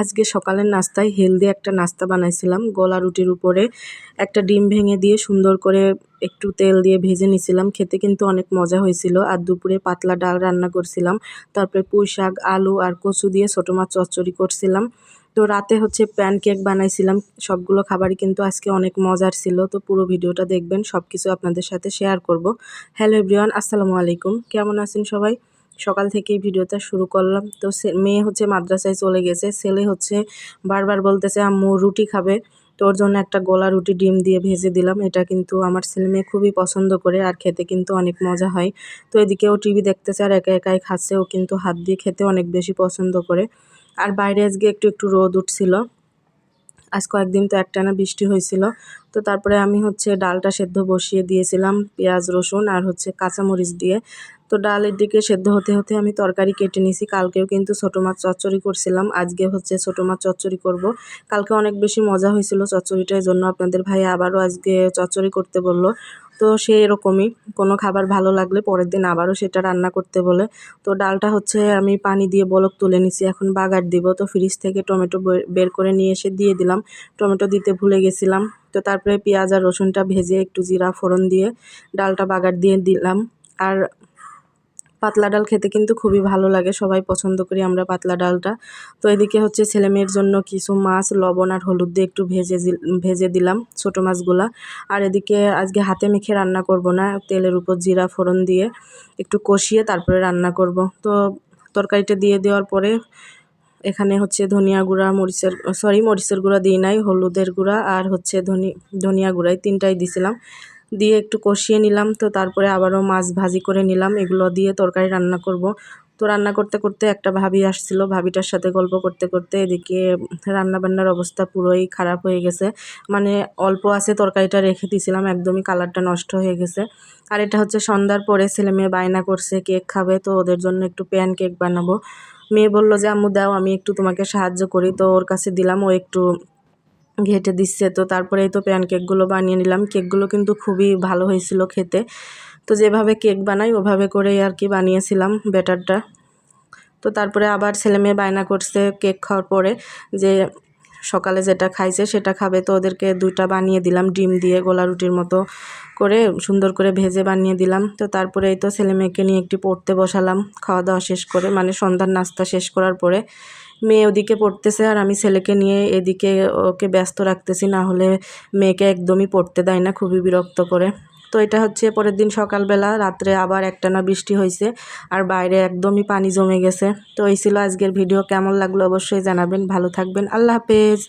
আজকে সকালের নাস্তায় হেলদি একটা নাস্তা বানাইছিলাম। গলা রুটির উপরে একটা ডিম ভেঙে দিয়ে সুন্দর করে একটু তেল দিয়ে ভেজে নিছিলাম। খেতে কিন্তু অনেক মজা হয়েছিল। আর দুপুরে পাতলা ডাল রান্না করছিলাম। তারপরে পুঁই শাক, আলু আর কচু দিয়ে ছোটো মাছ চচ্চড়ি করছিলাম। তো রাতে হচ্ছে প্যানকেক বানাইছিলাম। সবগুলো খাবারই কিন্তু আজকে অনেক মজার ছিল। তো পুরো ভিডিওটা দেখবেন, সব কিছু আপনাদের সাথে শেয়ার করব। হ্যালো এভরিওয়ান, আসসালামু আলাইকুম। কেমন আছেন সবাই? সকাল থেকেই ভিডিওটা শুরু করলাম। তো মেয়ে হচ্ছে মাদ্রাসায় চলে গেছে, ছেলে হচ্ছে বারবার বলতেছে আম্মু রুটি খাবে। তো ওর জন্য একটা গোলা রুটি ডিম দিয়ে ভেজে দিলাম। এটা কিন্তু আমার ছেলে মেয়ে খুবই পছন্দ করে, আর খেতে কিন্তু অনেক মজা হয়। তো এদিকে ও টিভি দেখতেছে আর একা একাই খাচ্ছে। ও কিন্তু হাত দিয়ে খেতে অনেক বেশি পছন্দ করে। আর বাইরে আজকে একটু একটু রোদ উঠছিল। আজ কয়েকদিন তো একটানা বৃষ্টি হয়েছিল। তো তারপরে আমি হচ্ছে ডালটা সেদ্ধ বসিয়ে দিয়েছিলাম পেঁয়াজ রসুন আর হচ্ছে কাঁচামরিচ দিয়ে। তো ডালের দিকে সেদ্ধ হতে হতে আমি তরকারি কেটে নিয়েছি। কালকেও কিন্তু ছোটো মাছ চচ্চড়ি করছিলাম, আজকে হচ্ছে ছোটো মাছ চচ্চড়ি করব। কালকে অনেক বেশি মজা হয়েছিল চচ্চড়িটার জন্য আপনাদের ভাই আবারও আজকে চচ্চড়ি করতে বলল। তো সে এরকমই, কোনো খাবার ভালো লাগলে পরের দিন আবারও সেটা রান্না করতে বলে। তো ডালটা হচ্ছে আমি পানি দিয়ে বলক তুলে নিছি, এখন বাগার দিব। তো ফ্রিজ থেকে টমেটো বের করে নিয়ে এসে দিয়ে দিলাম। টমেটো দিতে ভুলে গেছিলাম। তো তারপরে পেঁয়াজ আর রসুনটা ভেজে একটু জিরা ফোড়ন দিয়ে ডালটা বাগার দিয়ে দিলাম। আর পাতলা ডাল খেতে কিন্তু খুবই ভালো লাগে, সবাই পছন্দ করি আমরা পাতলা ডালটা। তো এদিকে হচ্ছে ছেলেমেয়ের জন্য কিছু মাছ লবণ আর হলুদ দিয়ে একটু ভেজে দিলাম ছোটো মাছগুলা। আর এদিকে আজকে হাতে মেখে রান্না করব না, তেলের উপর জিরা ফোড়ন দিয়ে একটু কষিয়ে তারপরে রান্না করব। তো তরকারিটা দিয়ে দেওয়ার পরে এখানে হচ্ছে ধনিয়া গুঁড়া, মরিচের গুঁড়া দিই নাই, হলুদের গুঁড়া আর হচ্ছে ধনিয়া গুঁড়াই তিনটাই দিছিলাম। দিয়ে একটু কষিয়ে নিলাম। তো তারপরে আবারও মাছ ভাজি করে নিলাম, এগুলো দিয়ে তরকারি রান্না করব। তো রান্না করতে করতে একটা ভাবি আসছিল, ভাবিটার সাথে গল্প করতে করতে এদিকে রান্নাবান্নার অবস্থা পুরোই খারাপ হয়ে গেছে। মানে অল্প আছে তরকারিটা রেখে দিয়েছিলাম, একদমই কালারটা নষ্ট হয়ে গেছে। আর এটা হচ্ছে সন্ধ্যার পরে ছেলে মেয়ে বায়না করছে কেক খাবে, তো ওদের জন্য একটু প্যান কেক বানাবো। মেয়ে বলল যে আম্মু দাও আমি একটু তোমাকে সাহায্য করি। তো ওর কাছে দিলাম, ও একটু ঘেঁটে দিচ্ছে। তো তারপরে এই তো প্যান কেকগুলো বানিয়ে নিলাম। কেকগুলো কিন্তু খুবই ভালো হয়েছিল খেতে। তো যেভাবে কেক বানাই ওভাবে করেই আর কি বানিয়েছিলাম ব্যাটারটা। তো তারপরে আবার ছেলে মেয়ে বায়না করছে কেক খাওয়ার পরে যে সকালে যেটা খাইছে সেটা খাবে। তো ওদেরকে দুইটা বানিয়ে দিলাম ডিম দিয়ে গোলা রুটির মতো করে সুন্দর করে ভেজে বানিয়ে দিলাম। তো তারপরে এই তো ছেলে মেয়েকে নিয়ে একটু পড়তে বসালাম খাওয়া দাওয়া শেষ করে, মানে সন্ধ্যার নাস্তা শেষ করার পরে। মেয়ে ওদিকে পড়তেছে আর আমি ছেলেকে নিয়ে এদিকে ওকে ব্যস্ত রাখতেছি, না হলে মেয়েকে একদমই পড়তে দেয় না, খুবই বিরক্ত করে। তো এটা হচ্ছে পরের দিন সকালবেলা, রাত্রে আবার একটানা বৃষ্টি হয়েছে আর বাইরে একদমই পানি জমে গেছে। তো এই ছিল আজকের ভিডিও, কেমন লাগলো অবশ্যই জানাবেন। ভালো থাকবেন, আল্লাহ হাফেজ।